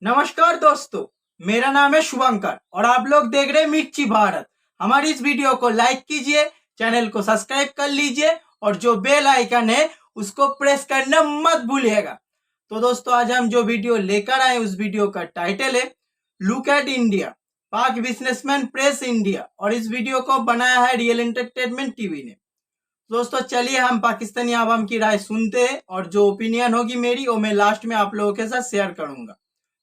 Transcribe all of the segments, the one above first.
नमस्कार दोस्तों, मेरा नाम है शुभंकर और आप लोग देख रहे हैं मिर्ची भारत। हमारी इस वीडियो को लाइक कीजिए, चैनल को सब्सक्राइब कर लीजिए और जो बेल आइकन है उसको प्रेस करना मत भूलिएगा। तो दोस्तों, आज हम जो वीडियो लेकर आए उस वीडियो का टाइटल है लुक एट इंडिया, पाक बिजनेसमैन प्रेस इंडिया, और इस वीडियो को बनाया है रियल एंटरटेनमेंट टीवी ने। दोस्तों चलिए हम पाकिस्तानी आवाम की राय सुनते हैं और जो ओपिनियन होगी मेरी वो मैं लास्ट में आप लोगों के साथ शेयर करूंगा।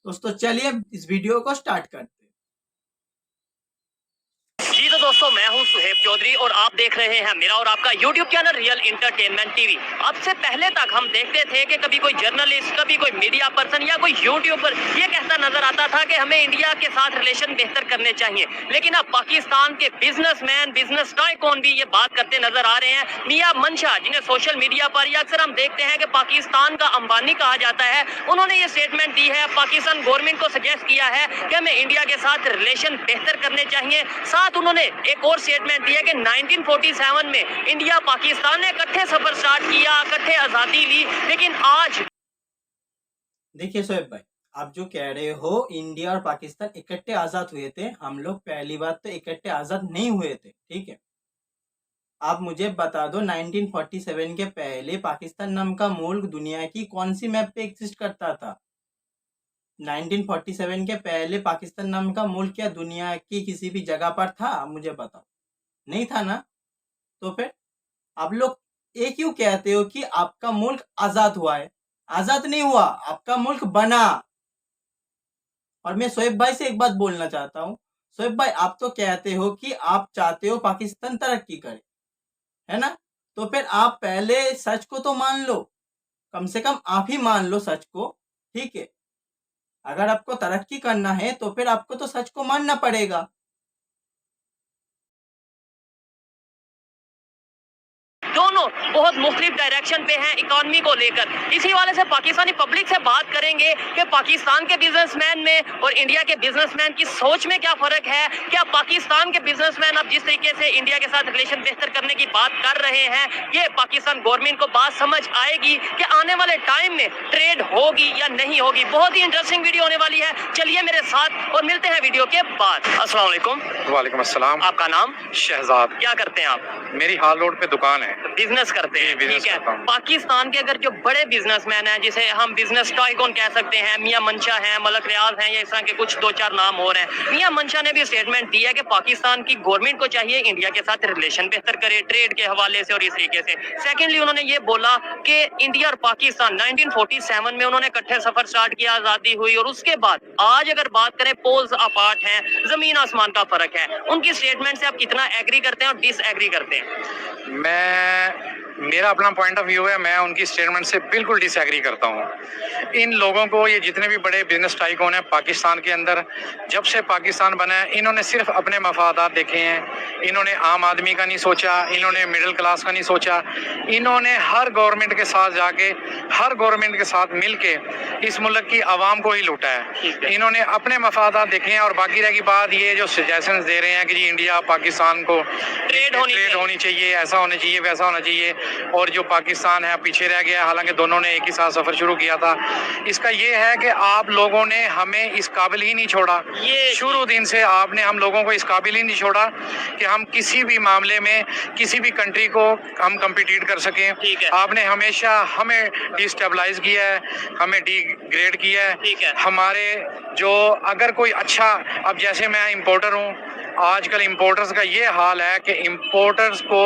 दोस्तों चलिए इस वीडियो को स्टार्ट करते हैं। जी तो दोस्तों, मैं हूं सुहेब चौधरी और आप देख रहे हैं मेरा और आपका YouTube channel real entertainment TV. अब से पहले तक हम देखते थे कि कभी कोई जर्नलिस्ट, कभी कोई मीडिया पर्सन या कोई यूट्यूबर ये कहता नजर आता था कि हमें इंडिया के साथ रिलेशन बेहतर करने चाहिए, लेकिन अब पाकिस्तान के बिजनेसमैन, बिजनेस टाइकून भी ये बात करते नजर आ रहे हैं। मियां मंशा, जिन्हें सोशल मीडिया पर या अक्सर हम देखते हैं कि पाकिस्तान का अंबानी कहा जाता है, उन्होंने ये स्टेटमेंट दी है, पाकिस्तान गवर्नमेंट को सजेस्ट किया है कि हमें इंडिया के साथ रिलेशन बेहतर करने चाहिए। साथ उन्होंने एक और स्टेटमेंट दिया कि 1947 में इंडिया पाकिस्तान ने इकट्ठे सफर स्टार्ट किया, इकट्ठे आजादी ली, लेकिन आज देखिए सोहेब भाई, आप जो कह रहे हो इंडिया और पाकिस्तान इकट्ठे आजाद हुए थे, हम लोग पहली बात तो इकट्ठे आजाद नहीं हुए थे, ठीक है। आप मुझे बता दो 1947 के पहले पाकिस्तान नाम का मुल्क दुनिया की कौन सी मैप पे एग्जिस्ट करता था? 1947 के पहले पाकिस्तान नाम का मुल्क क्या दुनिया की किसी भी जगह पर था? मुझे बताओ, नहीं था ना। तो फिर आप लोग ये क्यों कहते हो कि आपका मुल्क आजाद हुआ है? आजाद नहीं हुआ, आपका मुल्क बना। और मैं शोएब भाई से एक बात बोलना चाहता हूँ। शोएब भाई, आप तो कहते हो कि आप चाहते हो पाकिस्तान तरक्की करे, है ना? तो फिर आप पहले सच को तो मान लो, कम से कम आप ही मान लो सच को, ठीक है। अगर आपको तरक्की करना है तो फिर आपको तो सच को मानना पड़ेगा। दोनों बहुत मुख्तलिफ डायरेक्शन पे हैं इकोनॉमी को लेकर। इसी वाले से पाकिस्तानी पब्लिक से बात करेंगे कि पाकिस्तान के बिजनेसमैन में और इंडिया के बिजनेसमैन की सोच में क्या फर्क है। क्या पाकिस्तान के बिजनेसमैन अब जिस तरीके से इंडिया के साथ रिलेशन बेहतर करने की बात कर रहे हैं, ये पाकिस्तान गवर्नमेंट को बात समझ आएगी कि आने वाले टाइम में ट्रेड होगी या नहीं होगी। बहुत ही इंटरेस्टिंग वीडियो होने वाली है, चलिए मेरे साथ और मिलते हैं वीडियो के बाद। अस्सलाम वालेकुम। वालेकुम अस्सलाम। आपका नाम? शहजाद। क्या करते हैं आप? मेरी हाल रोड पे दुकान है। बिजनेस करते हैं, बिजनेस ठीक है। करता हूं। पाकिस्तान के अगर जो बड़े बिजनेसमैन हैं, जिसे हम बिजनेस टाइकून कह सकते हैं, मियां मंशा हैं, मलक रियाज हैं, या इस तरह के कुछ दो चार नाम और हैं। मियां मंशा ने भी स्टेटमेंट दिया कि पाकिस्तान की गवर्नमेंट को चाहिए इंडिया के साथ रिलेशन बेहतर करे ट्रेड के हवाले से और इस तरीके से। सेकेंडली उन्होंने ये बोला कि इंडिया और पाकिस्तान 1947 में उन्होंने इकट्ठे सफर स्टार्ट किया, आजादी हुई, और उसके बाद आज अगर बात करें पोल्स अपार्ट हैं, जमीन आसमान का फर्क है। उनकी स्टेटमेंट से आप कितना एग्री करते हैं और डिसएग्री करते हैं? मेरा अपना पॉइंट ऑफ व्यू है, मैं उनकी स्टेटमेंट से बिल्कुल डिसएग्री करता हूँ। इन लोगों को, ये जितने भी बड़े बिजनेस टाइकून हैं पाकिस्तान के अंदर, जब से पाकिस्तान बना है इन्होंने सिर्फ अपने मफादात देखे हैं। इन्होंने आम आदमी का नहीं सोचा, इन्होंने मिडिल क्लास का नहीं सोचा। इन्होंने हर गवर्नमेंट के साथ जाके, हर गवर्नमेंट के साथ मिल के इस मुल्क की आवाम को ही लूटा है। इन्होंने अपने मफादात देखे हैं और बाकी रह की बात ये जो सजेशंस दे रहे हैं कि जी इंडिया पाकिस्तान को ट्रेड होनी चाहिए, ऐसा होना चाहिए, वैसा होना चाहिए, और जो पाकिस्तान है पीछे रह गया, हालांकि दोनों ने एक ही साथ सफर शुरू किया था। इसका ये है कि आप लोगों ने हमें इस काबिल ही नहीं छोड़ा। ये शुरू दिन से आपने हम लोगों को इस काबिल ही नहीं छोड़ा कि हम किसी भी मामले में किसी भी कंट्री को हम कम्पिटिट कर सकें। आपने हमेशा हमें डिस्टेबलाइज किया है, हमें डिग्रेड किया है। हमारे जो अगर कोई अच्छा, अब जैसे मैं इंपोर्टर हूँ, आजकल इंपोर्टर्स का ये हाल है कि इंपोर्टर्स को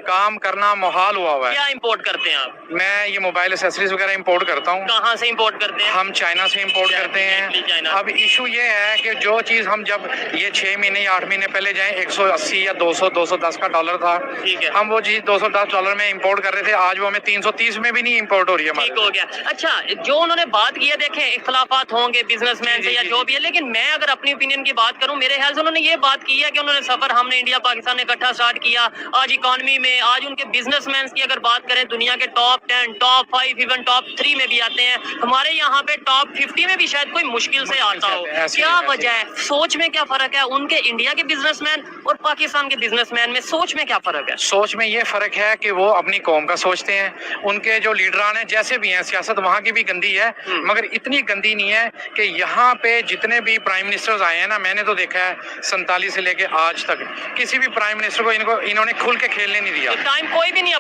काम करना मुहाल हुआ है। क्या इंपोर्ट करते हैं आप? मैं ये मोबाइल एसेसरीज वगैरह इंपोर्ट करता हूँ। कहाँ से इंपोर्ट करते हैं? हम चाइना से इंपोर्ट करते हैं। अब इशू ये है कि जो चीज़ हम जब ये 6 महीने या 8 महीने पहले जाएं 180 या 200-210 का डॉलर था, ठीक है, हम वो चीज़ 210 डॉलर में इंपोर्ट कर रहे थे, आज वो हमें 330 में भी नहीं इंपोर्ट हो रही है। ठीक हो गया। अच्छा, जो उन्होंने बात की है, देखें इख्तलाफात होंगे बिजनेसमैन से या जो भी है, लेकिन मैं अगर अपनी ओपिनियन की बात करूं, मेरे ख्याल से उन्होंने ये बात की है कि उन्होंने सफर हमने इंडिया पाकिस्तान ने इकट्ठा स्टार्ट किया। आज इकोनॉमी में, आज उनके बिजनेसमैन की अगर बात करें, दुनिया के टॉप 10, टॉप 5, इवन टॉप 3 में भी आते हैं। हमारे यहाँ पे टॉप 50 में भी शायद कोई मुश्किल से आता हो। क्या वजह है? सोच में क्या फर्क है उनके इंडिया के बिजनेसमैन और पाकिस्तान के बिजनेसमैन में? सोच में क्या फर्क है? सोच में ये फर्क है कि वो अपनी कौम का सोचते हैं। उनके जो लीडरान हैं जैसे भी हैं, सियासत वहाँ की भी गंदी है मगर इतनी गंदी नहीं है कि यहाँ पे जितने भी प्राइम मिनिस्टर्स आए हैं ना, मैंने तो देखा है 47 से लेके आज तक किसी भी प्राइम मिनिस्टर को इन्होंने खुल के खेलने नहीं दिया। टाइम कोई भी नहीं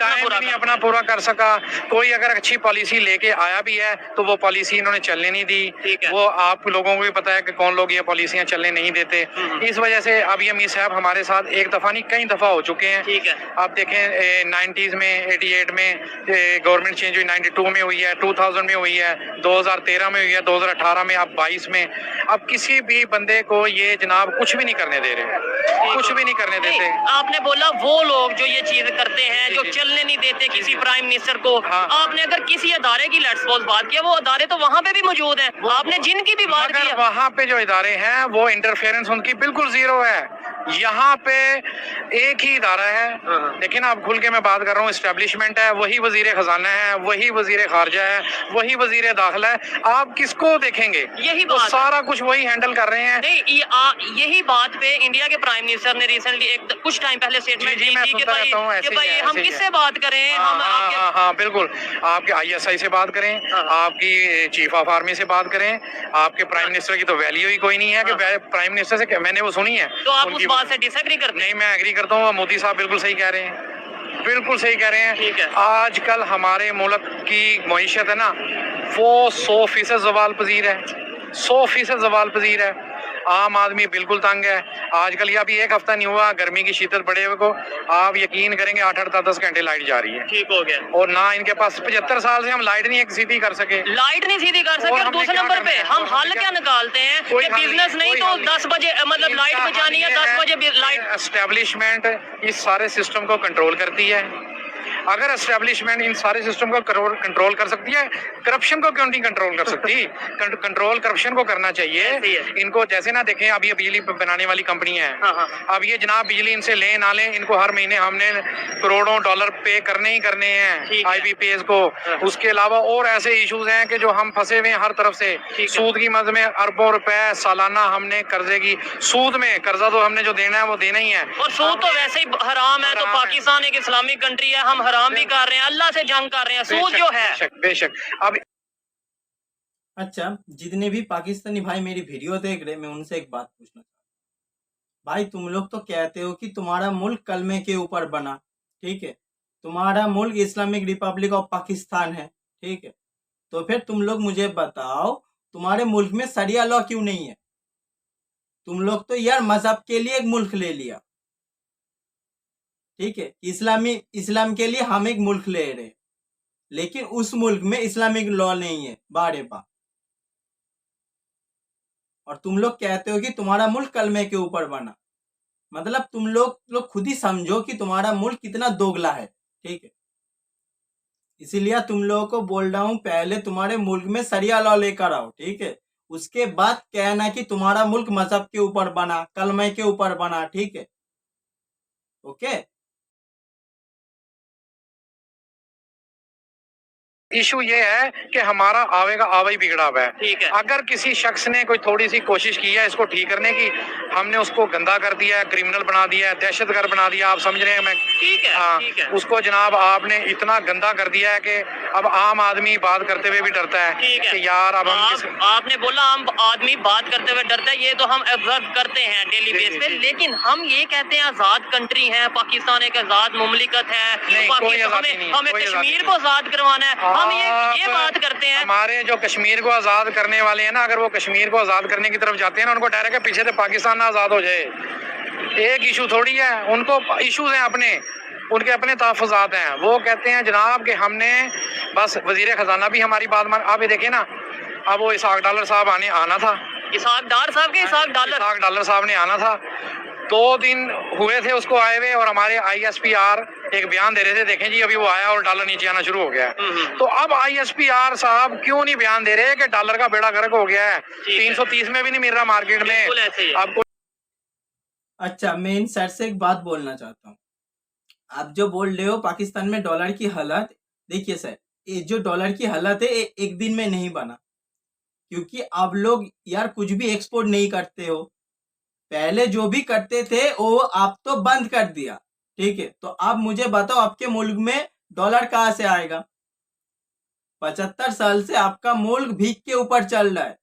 अपना पूरा कर सका। कोई अगर अच्छी पॉलिसी लेके आया भी है तो वो पॉलिसी इन्होंने चलने नहीं दी। वो आप लोगों को भी पता है कि कौन लोग ये पॉलिसियां चलने नहीं देते। इस वजह से अब ये मीर साहब हमारे साथ एक दफा नहीं कई दफा हो चुके हैं। ठीक है। आप देखें 90s में, 88 में गवर्नमेंट चेंज हुई, 92 में हुई है, 2000 में हुई है, 2013 में हुई है, 2018 में, अब 22 में। अब किसी भी बंदे को ये जनाब कुछ भी नहीं करने दे रहे, कुछ भी नहीं करने देते। आपने बोला वो लोग जो ये चीज करते हैं, जो चलने नहीं देते किसी प्राइम मिनिस्टर को। आपने अगर किसी अदारे की लेट्स सपोज बात किया, वो अदारे तो वहाँ पे भी मौजूद हैं। आपने जिनकी भी बात की, वहाँ पे जो इदारे हैं वो इंटरफेरेंस उनकी बिल्कुल जीरो है। यहाँ पे एक ही इदारा है, लेकिन आप खुल के मैं बात कर रहा हूँ, एस्टेब्लिशमेंट है, वही वजीर खजाना है, वही वजीर खारजा है, वही वजीर दाखिला है। आप किसको देखेंगे? यही तो बात सारा कुछ वही हैंडल कर रहे हैं। नहीं, यही बात पे इंडिया के प्राइम मिनिस्टर ने रिसेंटली कुछ टाइम पहले स्टेटमेंट दी थी कि भाई हम किससे बात करें? हाँ बिल्कुल, आपके ISI से बात करें, आपकी चीफ ऑफ आर्मी से बात करें। आपके प्राइम मिनिस्टर की तो वैल्यू ही कोई नहीं है कि प्राइम मिनिस्टर से मैंने वो सुनी है। तो आप उस बात से डिसएग्री करते? नहीं, मैं एग्री करता हूँ। मोदी साहब बिल्कुल सही कह रहे हैं, बिल्कुल सही कह रहे हैं। ठीक है। आजकल हमारे मुल्क की मईशत है ना, वो 100% ज़वाल पजीर है, 100% ज़वाल पजीर है। आम आदमी बिल्कुल तंग है। आजकल ये अभी एक हफ्ता नहीं हुआ गर्मी की शिद्दत बढ़े हुए को, आप यकीन करेंगे 8-8, 10 घंटे लाइट जा रही है। ठीक हो गया। और ना इनके पास 75 साल से हम लाइट नहीं एक सीधी कर सके, लाइट नहीं सीधी कर सके। और दूसरे नंबर पे हम हल क्या निकालते हैं कि बिजनेस नहीं तो 10 बजे मतलब लाइट बचानी है, 10 बजे लाइट। एस्टेब्लिशमेंट इस सारे सिस्टम को कंट्रोल करती है। अगर एस्टेब्लिशमेंट इन सारे सिस्टम को कंट्रोल कर सकती है, करप्शन को क्यों नहीं कंट्रोल कर सकती? कंट्रोल करप्शन को करना चाहिए इनको। जैसे ना देखें, अब ये बिजली बनाने वाली कंपनी है, अब ये जनाब बिजली इनसे ले ना लें, इनको हर महीने हमने करोड़ों डॉलर पे करने ही करने हैं IBPS को। उसके अलावा और ऐसे इश्यूज हैं कि जो हम फंसे हुए हैं हर तरफ से। सूद की मद में अरबों रुपए सालाना हमने कर्जे की सूद में, कर्जा तो हमने जो देना है वो देना ही है। और सूद तो वैसे ही हराम है। तो पाकिस्तान एक इस्लामिक कंट्री है, हम हराम भी कर रहे हैं, अल्लाह से जंग कर रहे हैं। सूद जो है बेशक। अब अच्छा, जितने भी पाकिस्तानी भाई मेरी वीडियो देख रहे, मैं उनसे एक बात पूछना चाहता हूँ। भाई तुम लोग तो कहते हो कि तुम्हारा मुल्क कलमे के ऊपर बना, ठीक है, तुम्हारा मुल्क इस्लामिक रिपब्लिक ऑफ पाकिस्तान है, ठीक है, तो फिर तुम लोग मुझे बताओ तुम्हारे मुल्क में शरिया लॉ क्यों नहीं है? तुम लोग तो यार मजहब के लिए एक मुल्क ले लिया, ठीक है, इस्लाम के लिए हम एक मुल्क ले रहे, लेकिन उस मुल्क में इस्लामिक लॉ नहीं है बारे बा। और तुम लोग कहते हो कि तुम्हारा मुल्क कलमे के ऊपर बना। मतलब तुम लोग खुद ही समझो कि तुम्हारा मुल्क कितना दोगला है, ठीक है। इसीलिए तुम लोगों को बोल रहा हूं, पहले तुम्हारे मुल्क में शरिया लॉ लेकर आओ, ठीक है, उसके बाद कहना कि तुम्हारा मुल्क मजहब के ऊपर बना, कलमे के ऊपर बना, ठीक है, ओके। इशू ये है कि हमारा आवेगा आवा ही बिगड़ा हुआ है। ठीक है। अगर किसी शख्स ने कोई थोड़ी सी कोशिश की है इसको ठीक करने की, हमने उसको गंदा कर दिया है, क्रिमिनल बना दिया है, दहशतगर्द बना दिया, आप समझ रहे हैं? मैं ठीक है, हाँ, ठीक है। उसको जनाब आपने इतना गंदा कर दिया है कि अब आम आदमी बात करते हुए भी डरता है कि यार अब आपने बोला आम आदमी बात करते हुए डरता है, ये तो हम ऑब्जर्व करते हैं डेली बेस पे। लेकिन हम ये कहते हैं आजाद कंट्री है, पाकिस्तान एक आजाद मुमलिकत है, हमें कश्मीर को आजाद करवाना है, हम ये बात करते हैं। हमारे जो कश्मीर को आजाद करने वाले हैं ना, अगर वो कश्मीर को आजाद करने की तरफ जाते हैं ना, उनको डायरेक्ट है पीछे से पाकिस्तान ना आजाद हो जाए। एक इशू थोड़ी है, उनको इशूज हैं अपने, उनके अपने तहफ़्फ़ुज़ात हैं। वो कहते हैं जनाब कि हमने बस वजीर खजाना भी हमारी बात मान। आप ये देखें ना, अब वो इसाक डालर साहब आना था, इसाक डालर साहब ने आना था। 2 दिन हुए थे उसको आए हुए, और हमारे ISPR एक बयान दे रहे थे, देखें जी अभी वो आया और डॉलर नीचे आना शुरू हो गया है। तो अब ISPR साहब क्यों नहीं बयान दे रहे कि डॉलर का बेड़ा गर्क हो गया है, 330 में भी नहीं मिल रहा मार्केट में। आपको अच्छा, मैं इन सर से एक बात बोलना चाहता हूँ। आप जो बोल रहे हो पाकिस्तान में डॉलर की हालत, देखिए सर, ये जो डॉलर की हालत है ये एक दिन में नहीं बना, क्योंकि आप लोग यार कुछ भी एक्सपोर्ट नहीं करते हो। पहले जो भी करते थे वो आप तो बंद कर दिया, ठीक है। तो आप मुझे बताओ आपके मुल्क में डॉलर कहाँ से आएगा? 75 साल से आपका मुल्क भीख के ऊपर चल रहा है।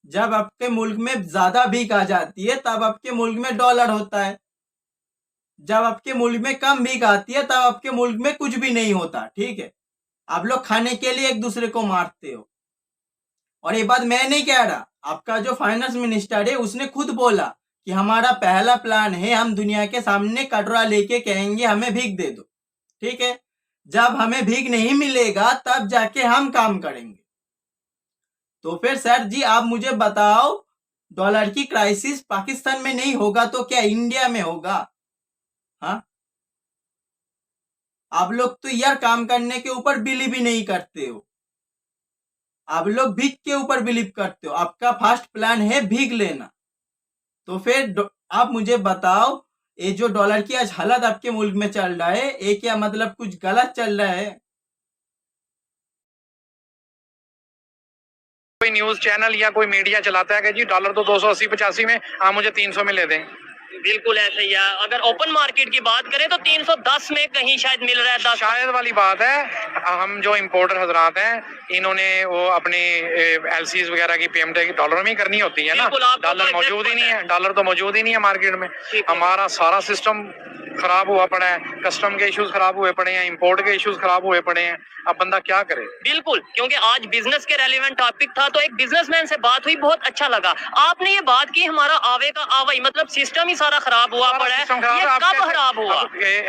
जब आपके मुल्क में ज्यादा भीख आ जाती है तब आपके मुल्क में डॉलर होता है। जब आपके मुल्क में कम भीख आती है तब आपके मुल्क में कुछ भी नहीं होता, ठीक है। आप लोग खाने के लिए एक दूसरे को मारते हो। और ये बात मैं नहीं कह रहा, आपका जो फाइनेंस मिनिस्टर है उसने खुद बोला कि हमारा पहला प्लान है हम दुनिया के सामने कटोरा लेके कहेंगे हमें भीख दे दो, ठीक है। जब हमें भीख नहीं मिलेगा तब जाके हम काम करेंगे। तो फिर सर जी आप मुझे बताओ, डॉलर की क्राइसिस पाकिस्तान में नहीं होगा तो क्या इंडिया में होगा? हाँ, आप लोग तो यार काम करने के ऊपर बिलीव ही नहीं करते हो। आप लोग भीख के ऊपर बिलीव करते हो। आपका फर्स्ट प्लान है भीख लेना। तो फिर आप मुझे बताओ, ये जो डॉलर की आज हालत आपके मुल्क में चल रहा है ये क्या मतलब कुछ गलत चल रहा है? कोई न्यूज चैनल या कोई मीडिया चलाता है कि जी डॉलर तो 280-85 में, आप मुझे 300 में ले दें। बिल्कुल ऐसे ही है। अगर ओपन मार्केट की बात करें तो 310 में कहीं शायद मिल रहा है, 10 शायद वाली बात है। हम जो इम्पोर्टर हजरात हैं इन्होंने वो अपनी एलसीज वगैरह की पेमेंट डॉलर में ही करनी होती है ना। बिल्कुल, आपको डॉलर तो मौजूद ही exact नहीं पता है, डॉलर तो मौजूद ही नहीं है मार्केट में। ठीक है। हमारा सारा सिस्टम खराब हुआ पड़ा है, कस्टम के इश्यूज खराब हुए पड़े हैं, इंपोर्ट के इश्यूज खराब हुए पड़े हैं। अब बंदा क्या करे? बिल्कुल, क्योंकि आज बिजनेस के रेलेवेंट टॉपिक था तो एक बिजनेसमैन से बात हुई, बहुत अच्छा लगा। आपने ये बात की हमारा आवे का आवा ही, मतलब सिस्टम ही सारा खराब हुआ पड़ा है। सिस्टम खराब ये है। आप कब कैसे- खराब हुआ?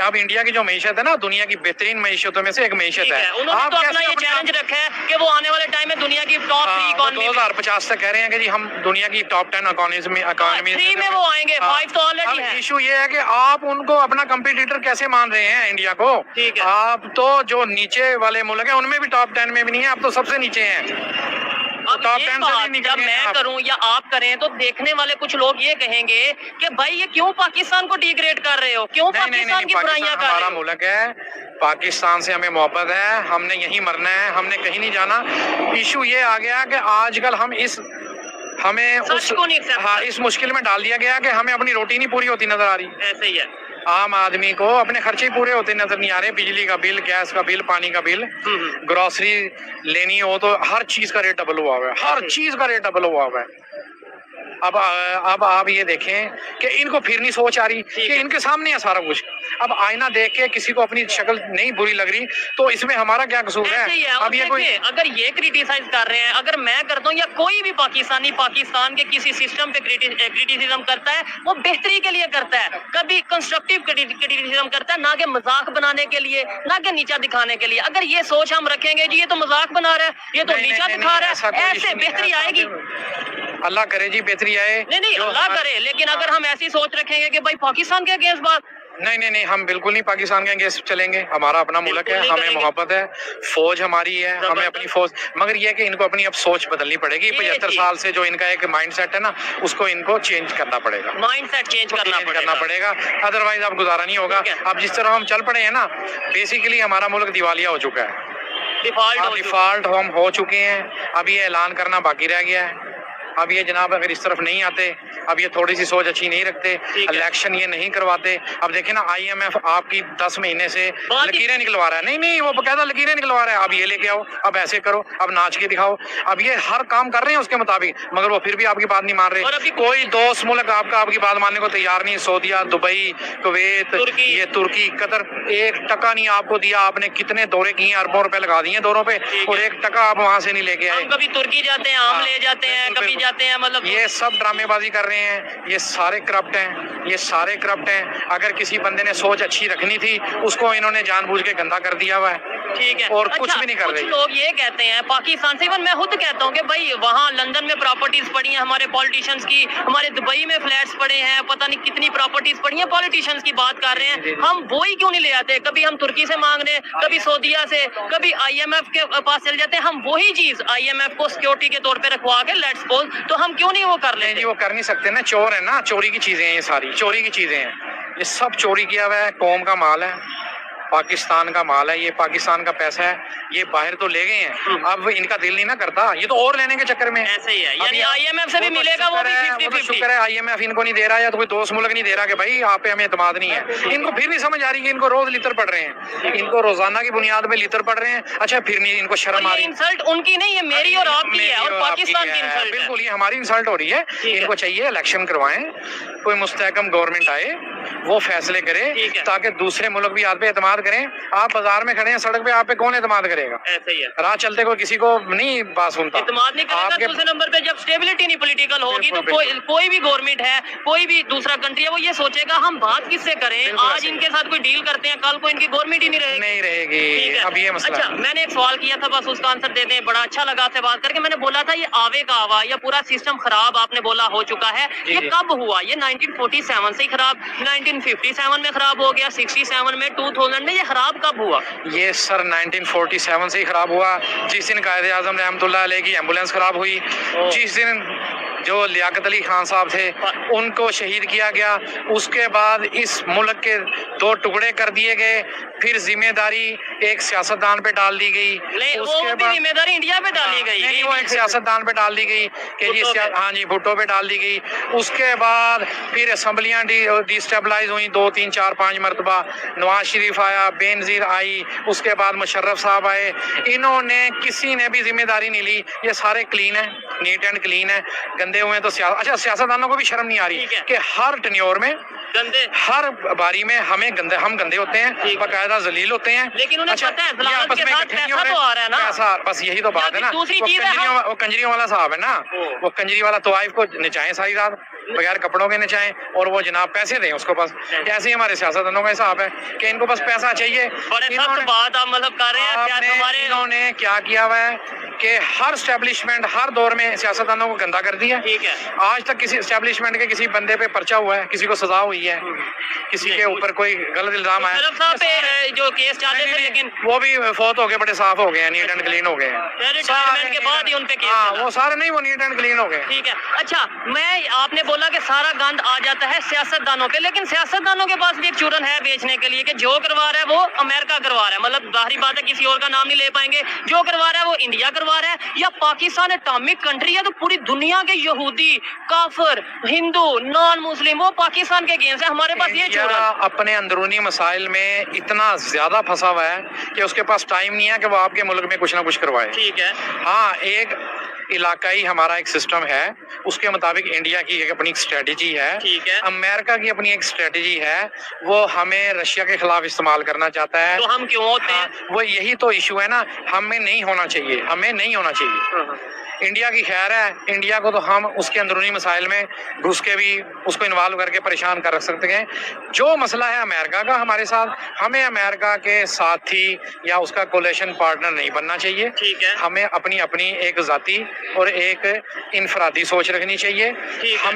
अब इंडिया की जो मीशत है ना, दुनिया की बेहतरीन मीशतों में से एक मीशत ठीक है। है, उन्होंने आप तो अपना कैसे ये अपने चैलेंज आप- रखा है कि वो आने वाले टाइम में दुनिया की टॉप 3 वो इकोनॉमी 2050 तक कह रहे हैं कि जी हम दुनिया की टॉप 10 इकोनॉमी 3 में वो आएंगे, 5 तो ऑलरेडी है। इशू ये है कि आप उनको अपना कंपटीटर कैसे मान रहे हैं इंडिया को? ठीक है। आप तो जो नीचे वाले मुल्क हैं उनमें भी टॉप 10 में भी नहीं है, आप तो सबसे नीचे हैं। अब टॉप ये 10 से भी बात निकल जब गए हैं मैं आप। करूं या आप करें तो देखने वाले कुछ लोग ये कहेंगे कि भाई ये क्यों पाकिस्तान को डिग्रेड कर रहे हो, क्यों नहीं, नहीं, पाकिस्तान नहीं, की बुराइयां कर हमारा रहे हो? मुल्क है, पाकिस्तान से हमें मोहब्बत है, हमने यहीं मरना है, हमने कहीं नहीं जाना। इशू ये आ गया कि आजकल हमें सच को नहीं accept हाँ, कर- इस मुश्किल में डाल दिया गया कि हमें अपनी रोटी नहीं पूरी होती नजर आ रही। ऐसे ही है। आम आदमी को अपने खर्चे पूरे होते नजर नहीं आ रहे। बिजली का बिल, गैस का बिल, पानी का बिल, ग्रोसरी लेनी हो तो हर चीज का रेट डबल हुआ हुआ है, हर चीज का रेट डबल हुआ हुआ है। अब आप ये देखें कि इनको फिर नहीं सोच आ रही कि इनके सामने है सारा कुछ। अब आईना देख के किसी को अपनी शक्ल नहीं बुरी लग रही तो इसमें हमारा क्या कसूर है? ऐसे ही है। अब ये कोई देखिए, अगर ये क्रिटिसाइज कर रहे हैं, अगर मैं करता हूँ या कोई भी पाकिस्तानी पाकिस्तान के किसी सिस्टम पे क्रिटिसिज्म करता है, वो बेहतरी के लिए करता है, कभी कंस्ट्रक्टिव क्रिटिसिज्म करता है, ना कि मजाक बनाने के लिए, ना कि नीचा दिखाने के लिए। अगर ये सोच हम रखेंगे जी ये तो मजाक बना रहा है, ये तो नहीं, नीचा नहीं, दिखा नहीं, ऐसा रहा कोई है, issue ऐसे नहीं, बेहतरी ऐसा आएगी? अल्लाह करे जी बेहतरी आए। नहीं, जो अल्लाह करे, लेकिन अगर हम ऐसी सोच रखेंगे कि भाई पाकिस्तान के अगेंस्ट बात, नहीं, हम बिल्कुल नहीं पाकिस्तान के अगेंस्ट चलेंगे। हमारा अपना मुल्क है, नहीं हमें करेंगे। मोहब्बत है, फौज हमारी है, हमें अपनी फौज, मगर ये है कि इनको अपनी अब सोच बदलनी पड़ेगी। ये 75 जी। साल से जो इनका एक माइंडसेट है ना, उसको इनको चेंज करना पड़ेगा, माइंडसेट चेंज करना पड़ेगा। अदरवाइज अब गुजारा नहीं होगा। ठीक है। अब जिस तरह हम चल पड़े हैं ना, बेसिकली हमारा मुल्क दिवालिया हो चुका है, डिफॉल्ट हम हो चुके हैं। अब ये ऐलान करना बाकी रह गया है। अब ये जनाब अगर इस तरफ नहीं आते, अब ये थोड़ी सी सोच अच्छी नहीं रखते, इलेक्शन ये नहीं करवाते। अब देखे ना IMF आपकी 10 महीने से लकीरें निकलवा रहा है। नहीं, वो बकायदा लकीरें निकलवा रहा है। अब ये लेके आओ, अब ऐसे करो, अब नाच के दिखाओ। अब ये हर काम कर रहे हैं उसके मुताबिक, मगर वो फिर भी आपकी बात नहीं मान और रहे। अभी कोई दोस्त मुल्क आपकी बात मानने को तैयार नहीं। सऊदीया, दुबई, कुवैत, ये तुर्की, कतर, 1 टका नहीं आपको दिया। आपने कितने दौरे किए, अरबों रुपए लगा दिए दौरों पे, और 1 टका आप वहां से नहीं लेके आए। हम कभी तुर्की जाते हैं, आम ले जाते हैं, कभी जाते हैं, मतलब ये सब ड्रामेबाजी कर रहे हैं। ये सारे करप्ट हैं, ये सारे करप्ट हैं। अगर किसी बंदे ने सोच अच्छी रखनी थी उसको इन्होंने जानबूझ के गंदा कर दिया हुआ है। ठीक है। और कुछ अच्छा, भी नहीं कर कुछ रही। लोग ये कहते हैं पाकिस्तान से, इवन मैं खुद कहता हूँ कि भाई वहाँ लंदन में प्रॉपर्टीज पड़ी हैं हमारे पॉलिटिशियंस की, हमारे दुबई में फ्लैट्स पड़े हैं, पता नहीं कितनी प्रॉपर्टीज पड़ी हैं, पॉलिटिशियंस की बात कर रहे हैं, हम वो ही क्यों नहीं ले आते? कभी हम तुर्की से मांग रहे हैं, कभी सऊदीया से, कभी IMF के पास चले जाते हैं, हम वही चीज IMF को सिक्योरिटी के तौर पे रखवा के लेट्स सपोज, तो हम क्यों नहीं वो कर नहीं जी, लेते? वो कर नहीं सकते ना, चोर है ना, चोरी की चीजें हैं, ये सारी चोरी की चीजें हैं, ये सब चोरी किया हुआ है, कौम का माल है, पाकिस्तान का माल है, ये पाकिस्तान का पैसा है, ये बाहर तो ले गए हैं, अब इनका दिल नहीं ना करता, ये तो और लेने के चक्कर में ऐसे ही है, अभी यानी IMF से भी वो तो मिलेगा, वो भी शुक्र है, 50-50। शुक्र है IMF इनको नहीं दे रहा, या तो कोई दोस्त मुल्क नहीं दे रहा कि भाई आप पे हमें एतमाद नहीं है, इनको फिर भी समझ आ रही है कि इनको रोज लितर पड़ रहे हैं, इनको रोजाना की बुनियाद पे लितर पड़ रहे हैं, अच्छा फिर नहीं इनको शर्म आ और ये रही। इंसल्ट उनकी नहीं, ये मेरी और आपकी है, और पाकिस्तान की इंसल्ट है। बिल्कुल, ये हमारी इंसल्ट हो रही है, इनको चाहिए इलेक्शन करवाएं, कोई मुस्तहकम गवर्नमेंट आए, वो फैसले करे ठीक है। ताकि दूसरे मुल्क भी आप पे एतमाद करें। आप बाजार में खड़े हैं, सड़क पे आप पे कौन एतमाद करेगा? ऐसे ही है, राह चलते कोई किसी को नहीं बात सुनता, इत्तेमाद नहीं करेगा। आपके दूसरे नंबर पे जब स्टेबिलिटी नहीं पॉलिटिकल होगी तो बिल्कुल, कोई भी गवर्नमेंट है, कोई भी दूसरा कंट्री है, वो ये सोचेगा हम बात किससे करें, बिल्कुल आज ऐसे ही। इनके साथ कोई डील करते हैं, कल को इनकी गवर्नमेंट ही नहीं रहेगी। नहीं ठीक रहेगी, है। अब ये मसला अच्छा, है। मैंने एक सवाल किया था, बस उसका आंसर दे दें। बड़ा अच्छा लगा आपसे बात करके। मैंने बोला था ये आवे का आवा, ये पूरा सिस्टम खराब आपने बोला हो चुका है, जी, ये जी। कब हुआ? ये 1947 से ही खराब, 1957 में खराब हो गया, 67 में, 2000 में, ये खराब कब हुआ? ये सर 1947 से ही खराब हुआ, जिस दिन कायदे आजम रहमतुल्लाह अलैह की एम्बुलेंस खराब हुई, जिस दिन जो लियाकत अली खान साहब थे उनको शहीद किया गया, उसके बाद इस मुल्क के दो टुकड़े कर दिए गए, फिर जिम्मेदारी एक सियासतदान पे डाल दी गई, नहीं, वो उसके भी बाद जिम्मेदारी इंडिया पे डाली गई। नहीं, वो एक सियासतदान पे डाल दी गई कि जी भुट्टो पे। हाँ जी, भुट्टो पे डाल दी गई। उसके बाद फिर असम्बलियाँ डिस्टेबलाइज हुई 2 3 4 5 मरतबा, नवाज शरीफ आया, बेनजीर आई, उसके बाद मुशर्रफ साहब आए, इन्होंने किसी ने भी जिम्मेदारी नहीं ली, ये सारे क्लीन है, नीट एंड क्लीन है, गंदे हुए तो अच्छा सियासतदानों को भी शर्म नहीं आ रही ठीक है। कि हर टेन्योर में, गंदे, हर बारी में हम गंदे होते हैं, बाकायदा जलील होते हैं। लेकिन उन्हें पता है ये जलालत आपस के में साथ इकट्ठे नहीं पैसा हो रहे, तो आ रहा है ना। पैसा, बस यही तो बात है ना। दूसरी चीज है, वो कंजरियों वाला साहब है ना, वो कंजरी वाला तवाइफ को नचाएं सारी रात बगैर कपड़ों के नचाएं, और वो जनाब पैसे दें उसको बस। ऐसे ही हमारे सियासतदानों का हिसाब है कि इनको बस पैसा चाहिए। बड़े सख्त बात आप मतलब कर रहे हैं, क्या हमारे इन्होंने क्या किया हुआ है कि हर स्टैब्लिशमेंट हर दौर में सियासतदानों को गंदा कर दिया। ठीक है। आज तक किसी स्टैब्लिशमेंट के किसी बंदे पे पर्चा हुआ है, किसी को सजा हुई है, किसी के ऊपर कोई गलत इल्जाम आया? मुशर्रफ साहब पे जो केस चाहते थे, लेकिन वो भी फौत हो गए, बड़े साफ हो गए, नीट एंड क्लीन हो गए। रिटायरमेंट के बाद ही उनपे केस हाँ, चला। वो सारे नहीं, वो नीट एंड क्लीन हो गए। ठीक है। अच्छा, मैं आपने बोला कि सारा गंद आ जाता है सियासतदानों पे, लेकिन सियासतदानों के पास भी एक चूरन है बेचने के लिए कि जो करवा रहा है वो अमेरिका करवा रहा है, मतलब बाहरी बात है, किसी और का नाम नहीं ले पाएंगे, जो करवा रहा है वो इंडिया करवा रहा है, या पाकिस्तान एटॉमिक कंट्री है तो पूरी दुनिया के यहूदी, काफिर, हिंदू, नॉन मुस्लिम वो पाकिस्तान के अगेंस्ट है। हमारे पास ये इंडिया चूरन अपने अंदरूनी मसाइल में इतना ज्यादा फंसा हुआ है कि उसके पास टाइम नहीं है कि वो आपके मुल्क में कुछ ना कुछ करवाए। ठीक है। हाँ, एक इलाकाई हमारा एक सिस्टम है, उसके मुताबिक इंडिया की एक अपनी स्ट्रेटजी है, ठीक है। अमेरिका की अपनी एक स्ट्रेटजी है, वो हमें रशिया के खिलाफ इस्तेमाल करना चाहता है। तो हम क्यों होते हैं? वो यही तो इशू है ना, हमें नहीं होना चाहिए, हमें नहीं होना चाहिए। इंडिया की खैर है, इंडिया को तो हम उसके अंदरूनी मसाइल में घुस के भी उसको इन्वॉल्व करके परेशान कर रख सकते हैं। जो मसला है अमेरिका का हमारे साथ, हमें अमेरिका के साथी या उसका कोलेशन पार्टनर नहीं बनना चाहिए। ठीक है। हमें अपनी अपनी एक जाती और एक इनफरादी सोच रखनी चाहिए। ठीक है।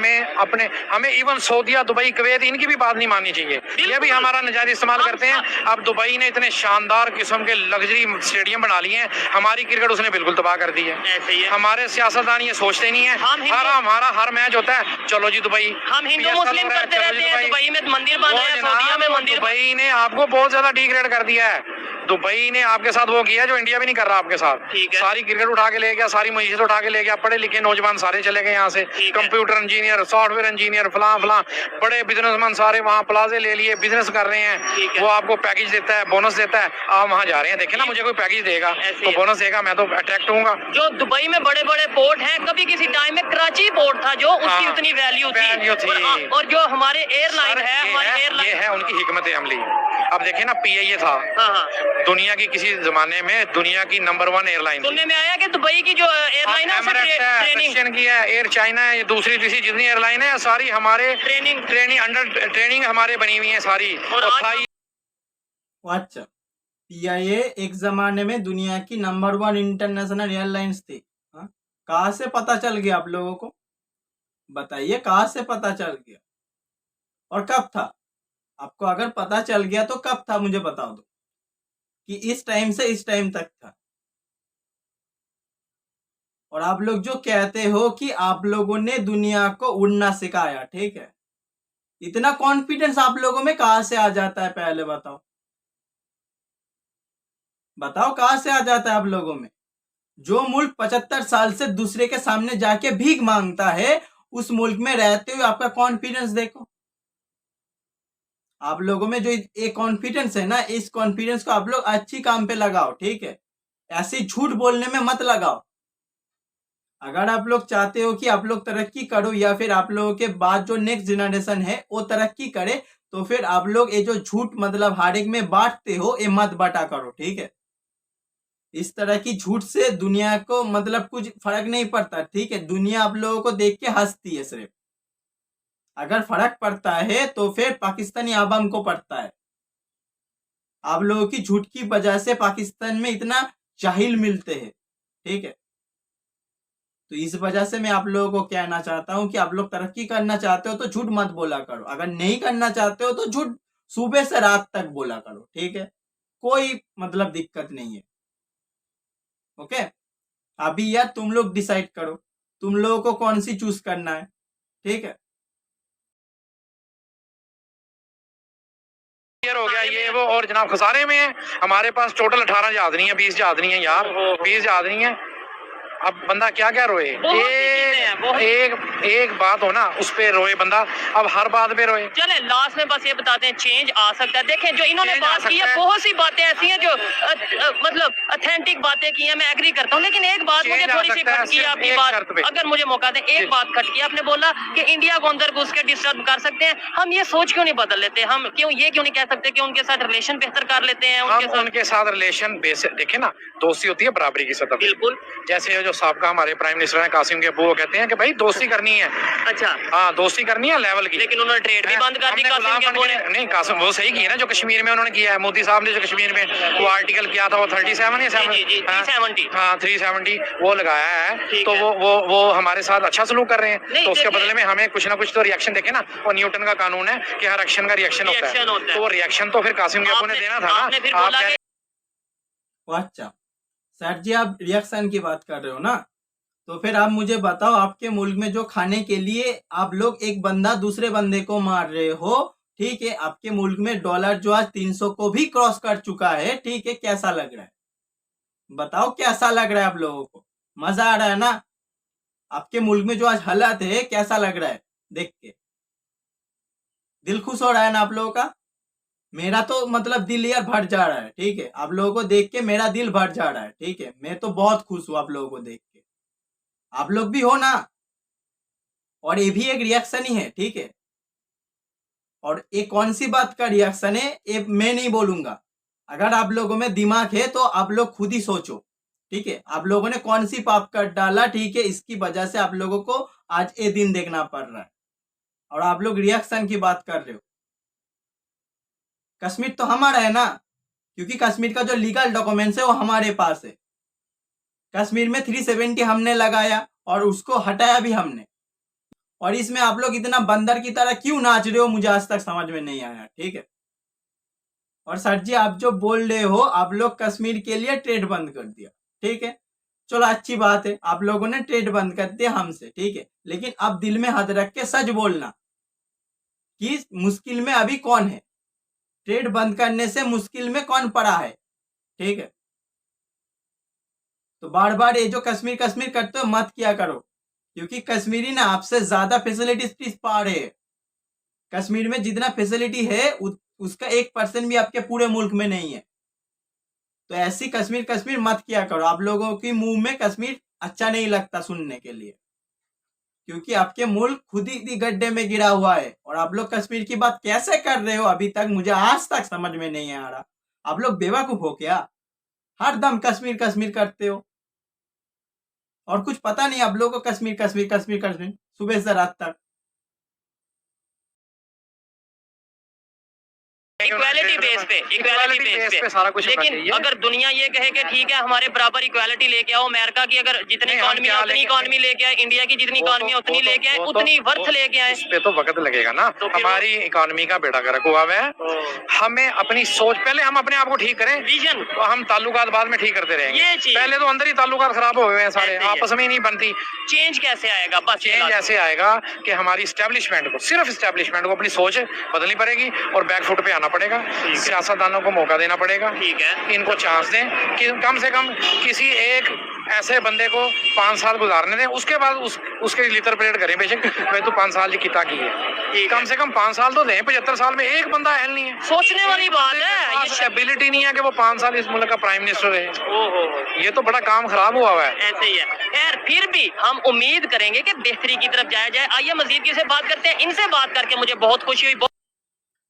हमें इवन सऊदीया, दुबई, कुवैत इनकी भी बात नहीं माननी चाहिए। ये भी हमारा नजायज इस्तेमाल करते हैं। अब दुबई ने इतने शानदार किस्म के लग्जरी स्टेडियम बना लिए हैं, हमारी क्रिकेट उसने बिल्कुल तबाह कर दी है। ऐसे ही है। हमारे सियासतदान ये सोचते नहीं है, हमारा हर मैच होता है चलो जी दुबई, हम हिंदू PSL मुस्लिम हो रहा है, करते चलो रहते जी हैं, दुबई में मंदिर बन रहे हैं, सऊदीया में मंदिर दुबई ने आपको बहुत ज्यादा डिग्रेड कर दिया है। दुबई ने आपके साथ वो किया जो इंडिया भी नहीं कर रहा आपके साथ। ठीक है। सारी क्रिकेट उठा के ले गया, सारी मईशत उठा के ले गया, पढ़े लिखे नौजवान सारे चले गए यहाँ से, ठीक है। कंप्यूटर इंजीनियर, सॉफ्टवेयर इंजीनियर, फलां फलां बड़े बिजनेसमैन सारे वहाँ प्लाजे ले लिए, बिजनेस कर रहे ठीक हैं। है। वो आपको पैकेज देता है, बोनस देता है, आप वहाँ जा रहे हैं, देखे ना मुझे कोई पैकेज देगा ऐसे तो ही। बोनस देगा, मैं तो अट्रैक्ट होऊंगा। जो दुबई में बड़े बड़े पोर्ट हैं, कभी किसी टाइम में कराची पोर्ट था जो उसकी हाँ, उतनी वैल्यू वैल्यू थी। थी। और जो हमारे एयरलाइन सर, है, हमारी ये एयरलाइन है उनकी हिकमत अमली। अब देखिए ना, PIA था हाँ हाँ, दुनिया की किसी जमाने में दुनिया की नंबर 1 एयरलाइन थी। सुनने में आया कि दुबई की जो एयरलाइन है उससे एमिरेट्स है, ट्रेनिंग रशियन की है, एयर चाइना है, ये दूसरी तीसरी जितनी एयरलाइन है सारी हमारे ट्रेनिंग अंडर ट्रेनिंग हमारे बनी हुई है सारी। और आज था अच्छा, पीआईए एक जमाने में दुनिया की नंबर 1 इंटरनेशनल एयरलाइंस थी। हाँ? कहाँ से पता चल गया आप लोगों को? बताइए कहाँ से पता चल गया और कब था? आपको अगर पता चल गया तो कब था मुझे बता दो कि इस टाइम से इस टाइम तक था। और आप लोग जो कहते हो कि आप लोगों ने दुनिया को उड़ना सिखाया, ठीक है, इतना कॉन्फिडेंस आप लोगों में कहाँ से आ जाता है? पहले बताओ, बताओ कहाँ से आ जाता है आप लोगों में? जो मुल्क 75 साल से दूसरे के सामने जाके भीख मांगता है, उस मुल्क में रहते हुए आपका कॉन्फिडेंस देखो। आप लोगों में जो एक कॉन्फिडेंस है ना, इस कॉन्फिडेंस को आप लोग अच्छी काम पे लगाओ, ठीक है, ऐसे झूठ बोलने में मत लगाओ। अगर आप लोग चाहते हो कि आप लोग तरक्की करो या फिर आप लोगों के बाद जो नेक्स्ट जनरेशन है वो तरक्की करे, तो फिर आप लोग ये जो झूठ मतलब हर एक में बांटते हो, ये मत बांटा करो, ठीक है। इस तरह की झूठ से दुनिया को मतलब कुछ फर्क नहीं पड़ता, ठीक है। दुनिया आप लोगों को देख के हंसती है सिर्फ। अगर फर्क पड़ता है तो फिर पाकिस्तानी आवाम को पड़ता है। आप लोगों की झूठ की वजह से पाकिस्तान में इतना जाहिल मिलते हैं, ठीक है। तो इस वजह से मैं आप लोगों को कहना चाहता हूं कि आप लोग तरक्की करना चाहते हो तो झूठ मत बोला करो, अगर नहीं करना चाहते हो तो झूठ सुबह से रात तक बोला करो, ठीक है। कोई मतलब दिक्कत नहीं है, ओके। अभी यार तुम लोग डिसाइड करो, तुम लोगों को कौन सी चूज करना है, ठीक है। क्लियर हो गया ये वो। और जनाब खसारे में है, हमारे पास टोटल 18 जहाज नहीं है, 20 जहाज नहीं है यार, 20 जहाज नहीं है। अब बंदा क्या क्या रोए? एक बात हो ना उस पे रोए बंदा, अब हर बात पे रोए। चले लास्ट में बस ये बताते हैं चेंज आ सकता है। देखें जो इन्होंने Change आ बात की है, सकता है। बहुत सी बातें ऐसी हैं जो मतलब ऑथेंटिक बातें की हैं, मैं एग्री करता हूँ, लेकिन एक बात Change मुझे आ थोड़ी सी सकता है खटकी है सिर्फ आपकी एक बात, शर्त पे। अगर मुझे मौका दें। एक जी। बात खटकी, आपने बोला कि इंडिया को अंदर घुस के डिस्टर्ब कर सकते हैं। हम ये सोच क्यों नहीं बदल लेते? हम क्यों नहीं कह सकते कि उनके साथ रिलेशन बेहतर कर लेते हैं? हम उनके साथ रिलेशन बेस देखे ना, दोस्ती होती है बराबरी की सतह पे। बिल्कुल। जैसे जो साबका हमारे प्राइम मिनिस्टर हैं कासिम के अब्बू, वो कहते हैं कि भाई दोस्ती करनी है। अच्छा। हाँ दोस्ती करनी है लेवल की। लेकिन उन्होंने ट्रेड भी बंद कर दी हमने कासिम गुलाम के बन अब्बू ने। के नहीं, कासिम वो सही किया ना जो कश्मीर में उन्होंने किया है। मोदी साहब ने जो कश्मीर में वो आर्टिकल किया था, वो 37 या 370। हाँ 370 वो लगाया है, ठीक तो है। वो हमारे साथ अच्छा सलूक कर रहे हैं, नहीं, तो उसके देखिए- बदले में हमें कुछ ना कुछ तो रिएक्शन देखे ना। और न्यूटन का कानून है कि हर एक्शन का रिएक्शन होता रिएक्शन होता है, है। तो वो रिएक्शन तो फिर कासिम के अब्बू ने देना था आपने फिर ना। बोला आप कि अच्छा सर जी, आप रिएक्शन की बात कर रहे हो ना, तो फिर आप मुझे बताओ, आपके मुल्क में जो खाने के लिए आप लोग एक बंदा दूसरे बंदे को मार रहे हो, ठीक है, आपके मुल्क में डॉलर जो आज 300 को भी क्रॉस कर चुका है, ठीक है, कैसा लग रहा है? बताओ कैसा लग रहा है आप लोगों को? मजा आ रहा है ना? आपके मुल्क में जो आज हालत है कैसा लग रहा है देख के? दिल खुश हो रहा है ना आप लोगों का? मेरा तो मतलब दिल यार भर जा रहा है, ठीक है, आप लोगों को देख के मेरा दिल भर जा रहा है, ठीक है। मैं तो बहुत खुश हूँ आप लोगों को देख के। आप लोग भी हो ना? और ये भी एक रिएक्शन ही है, ठीक है। और ये कौन सी बात का रिएक्शन है ये मैं नहीं बोलूंगा। अगर आप लोगों में दिमाग है तो आप लोग खुद ही सोचो, ठीक है। आप लोगों ने कौन सी पाप कर डाला, ठीक है, इसकी वजह से आप लोगों को आज ये दिन देखना पड़ रहा है, और आप लोग रिएक्शन की बात कर रहे हो। कश्मीर तो हमारा है ना, क्योंकि कश्मीर का जो लीगल डॉक्यूमेंट्स है वो हमारे पास है। कश्मीर में 370 हमने लगाया और उसको हटाया भी हमने। और इसमें आप लोग इतना बंदर की तरह क्यों नाच रहे हो मुझे आज तक समझ में नहीं आया, ठीक है। और सर जी आप जो बोल रहे हो, आप लोग कश्मीर के लिए ट्रेड बंद कर दिया, ठीक है, चलो अच्छी बात है, आप लोगों ने ट्रेड बंद कर दिया हमसे, ठीक है। लेकिन अब दिल में हाथ रख के सच बोलना कि मुश्किल में अभी कौन है? ट्रेड बंद करने से मुश्किल में कौन पड़ा है, ठीक है। तो बार बार ये जो कश्मीर कश्मीर करते हो मत किया करो, क्योंकि कश्मीरी ना आपसे ज्यादा फैसिलिटीज पा रहे हैं। कश्मीर में जितना फैसिलिटी है उसका 1% भी आपके पूरे मुल्क में नहीं है। तो ऐसी कश्मीर कश्मीर मत किया करो। आप लोगों की मुंह में कश्मीर अच्छा नहीं लगता सुनने के लिए, क्योंकि आपके मुल्क खुद ही गड्ढे में गिरा हुआ है। और आप लोग कश्मीर की बात कैसे कर रहे हो अभी तक मुझे आज तक समझ में नहीं आ रहा। आप लोग बेवकूफ हो क्या? हर दम कश्मीर कश्मीर करते हो और कुछ पता नहीं आप लोगों को कश्मीर कश्मीर कश्मीर कश्मीर सुबह से रात तक। इक्वालिटी बेस पे, इक्वालिटी बेस पे सारा कुछ होना लेकिन चाहिए। अगर दुनिया ये कहे कि ठीक है हमारे बराबर इक्वालिटी लेके आओ, अमेरिका की अगर जितनी नहीं, हम इकॉनमी है क्या उतनी लेके इकॉनमी लेके आए, इंडिया की जितनी इकॉनमी है उतनी लेके आए, उतनी वर्थ लेके आए। उस पे तो वक्त लगेगा ना। तो फिर हमारी इकोनॉमी का बेड़ा गर्क हुआ है। हमें अपनी सोच, पहले हम अपने आप को ठीक करें, विजन तो हम ताल्लुकात बाद में ठीक करते रहेंगे। ये चीज पहले तो अंदर ही ताल्लुकात खराब हो गए हैं सारे, ऐसे ही है। आपस में ही नहीं बनती। चेंज कैसे आएगा? बस चेंज ऐसे आएगा कि हमारी इस्टेब्लिशमेंट को, सिर्फ इस्टेब्लिशमेंट को अपनी सोच बदलनी पड़ेगी और बैकफुट पे आना पड़ेगा। सियासतदानों को मौका देना पड़ेगा, ठीक है। इनको चांस दें कि कम से कम किसी एक ऐसे बंदे को 5 साल गुजारने दें, उसके बाद उसके लिटर परेड करें। बेशक भाई तो 5 साल किता की है, कम से कम 5 साल तो दें। 75 साल में एक बंदा अहल नहीं है। सोचने वाली बात है ये। एबिलिटी नहीं है कि वो 5 साल इस मुल्क का प्राइम मिनिस्टर रहे। ओहो, ये तो बड़ा काम खराब हुआ है। ऐसे ही है। खैर फिर भी हम उम्मीद करेंगे कि बेहतरी की तरफ जाया जाए। आइए मजीद किसी से बात करते हैं। इनसे बात करके मुझे बहुत खुशी हुई।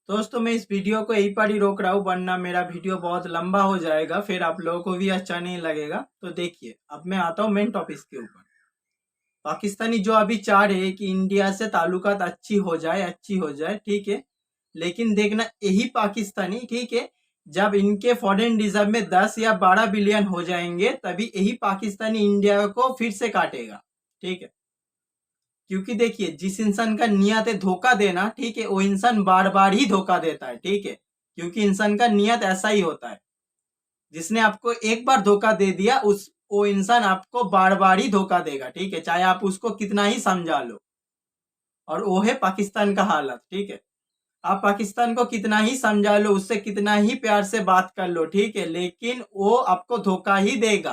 दोस्तों मैं इस वीडियो को यहीं पर ही रोक रहा हूँ, वरना मेरा वीडियो बहुत लंबा हो जाएगा, फिर आप लोगों को भी अच्छा नहीं लगेगा। तो देखिए अब मैं आता हूँ मेन टॉपिक के ऊपर। पाकिस्तानी जो अभी चाह रहे हैं कि इंडिया से ताल्लुकात अच्छी हो जाए, ठीक है। लेकिन देखना यही पाकिस्तानी, ठीक है, जब इनके फॉरेन रिजर्व में 10 या 12 बिलियन हो जाएंगे तभी यही पाकिस्तानी इंडिया को फिर से काटेगा, ठीक है। क्योंकि देखिए जिस इंसान का नियत है धोखा देना, ठीक है, वो इंसान बार बार ही धोखा देता है, ठीक है। क्योंकि इंसान का नियत ऐसा ही होता है, जिसने आपको एक बार धोखा दे दिया वो इंसान आपको बार बार ही धोखा देगा, ठीक है, चाहे आप उसको कितना ही समझा लो। और वो है पाकिस्तान का हालत, ठीक है। आप पाकिस्तान को कितना ही समझा लो, उससे कितना ही प्यार से बात कर लो, ठीक है, लेकिन वो आपको धोखा ही देगा।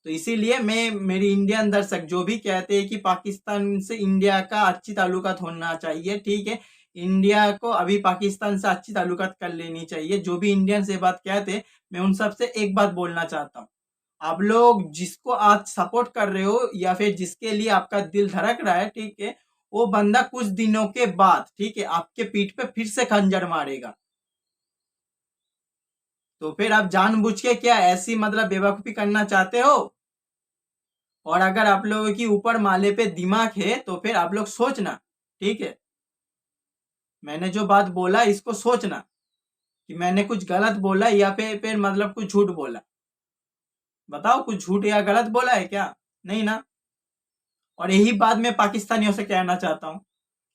तो इसीलिए मेरी इंडियन दर्शक जो भी कहते हैं कि पाकिस्तान से इंडिया का अच्छी ताल्लुकात होना चाहिए, ठीक है, इंडिया को अभी पाकिस्तान से अच्छी ताल्लुकात कर लेनी चाहिए, जो भी इंडियन से बात कहते हैं, मैं उन सबसे एक बात बोलना चाहता हूँ। आप लोग जिसको आज सपोर्ट कर रहे हो या फिर जिसके लिए आपका दिल धड़क रहा है, ठीक है, वो बंदा कुछ दिनों के बाद, ठीक है, आपके पीठ पे फिर से खंजर मारेगा। तो फिर आप जानबूझ के क्या ऐसी मतलब बेवकूफी करना चाहते हो? और अगर आप लोगों की ऊपर माले पे दिमाग है तो फिर आप लोग सोचना, ठीक है, मैंने जो बात बोला इसको सोचना कि मैंने कुछ गलत बोला या फिर मतलब कुछ झूठ बोला। बताओ कुछ झूठ या गलत बोला है क्या? नहीं ना। और यही बात मैं पाकिस्तानियों से कहना चाहता हूँ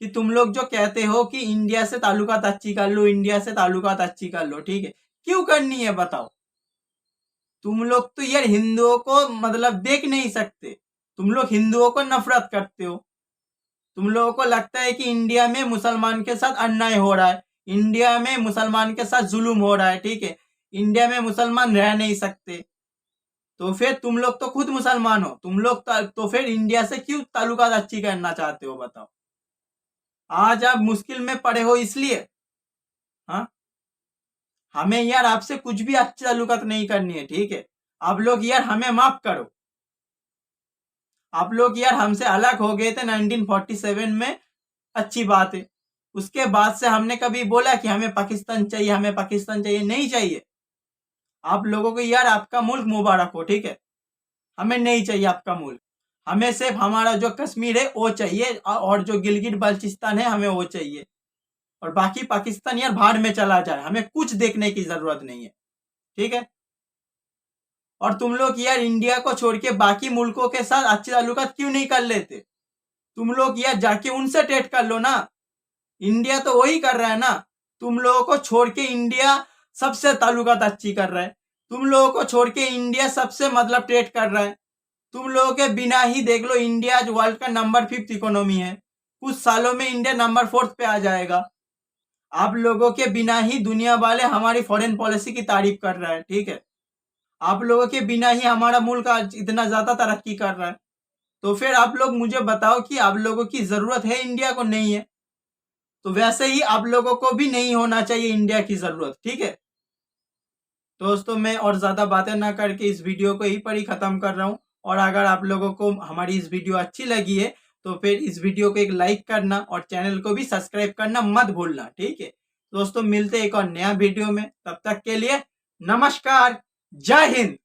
कि तुम लोग जो कहते हो कि इंडिया से ताल्लुकात अच्छी कर लो, इंडिया से ताल्लुकात अच्छी कर लो, ठीक है, क्यों करनी है बताओ? तुम लोग तो यार हिंदुओं को मतलब देख नहीं सकते, तुम लोग हिंदुओं को नफरत करते हो। तुम लोगों को लगता है कि इंडिया में मुसलमान के साथ अन्याय हो रहा है, इंडिया में मुसलमान के साथ जुल्म हो रहा है, ठीक है, इंडिया में मुसलमान रह नहीं सकते। तो फिर तुम लोग तो खुद मुसलमान हो, तुम लोग तो फिर इंडिया से क्यों ताल्लुकात अच्छी करना चाहते हो बताओ? आज आप मुश्किल में पड़े हो इसलिए? हाँ, हमें यार आपसे कुछ भी अच्छी ताल्लुकात नहीं करनी है, ठीक है। आप लोग यार हमें माफ करो, आप लोग यार हमसे अलग हो गए थे 1947 में, अच्छी बात है। उसके बाद से हमने कभी बोला कि हमें पाकिस्तान चाहिए, हमें पाकिस्तान चाहिए? नहीं चाहिए। आप लोगों को यार आपका मुल्क मुबारक हो, ठीक है, हमें नहीं चाहिए आपका मुल्क। हमें सिर्फ हमारा जो कश्मीर है वो चाहिए और जो गिलगिट बल्चिस्तान है हमें वो चाहिए। और बाकी पाकिस्तान यार भाड़ में चला जाए, हमें कुछ देखने की जरूरत नहीं है, ठीक है। और तुम लोग यार इंडिया को छोड़ के बाकी मुल्कों के साथ अच्छी ताल्लुकात क्यों नहीं कर लेते? तुम लोग यार जाके उनसे ट्रेड कर लो ना। इंडिया तो वही कर रहा है ना, तुम लोगों को छोड़ के इंडिया सबसे ताल्लुकात अच्छी कर रहा है, तुम लोगों को छोड़ के इंडिया सबसे मतलब ट्रेड कर रहा है। तुम लोगों के बिना ही देख लो इंडिया आज वर्ल्ड का नंबर 5 इकोनॉमी है, कुछ सालों में इंडिया नंबर 4 पे आ जाएगा। आप लोगों के बिना ही दुनिया वाले हमारी फॉरेन पॉलिसी की तारीफ कर रहा है, ठीक है, आप लोगों के बिना ही हमारा मुल्क आज इतना ज्यादा तरक्की कर रहा है। तो फिर आप लोग मुझे बताओ कि आप लोगों की जरूरत है इंडिया को? नहीं है। तो वैसे ही आप लोगों को भी नहीं होना चाहिए इंडिया की जरूरत, ठीक है। दोस्तों मैं और ज्यादा बातें ना करके इस वीडियो को यहीं पर ही खत्म कर रहा हूँ। और अगर आप लोगों को हमारी इस वीडियो अच्छी लगी है तो फिर इस वीडियो को एक लाइक करना और चैनल को भी सब्सक्राइब करना मत भूलना, ठीक है। दोस्तों मिलते एक और नया वीडियो में, तब तक के लिए नमस्कार, जय हिंद।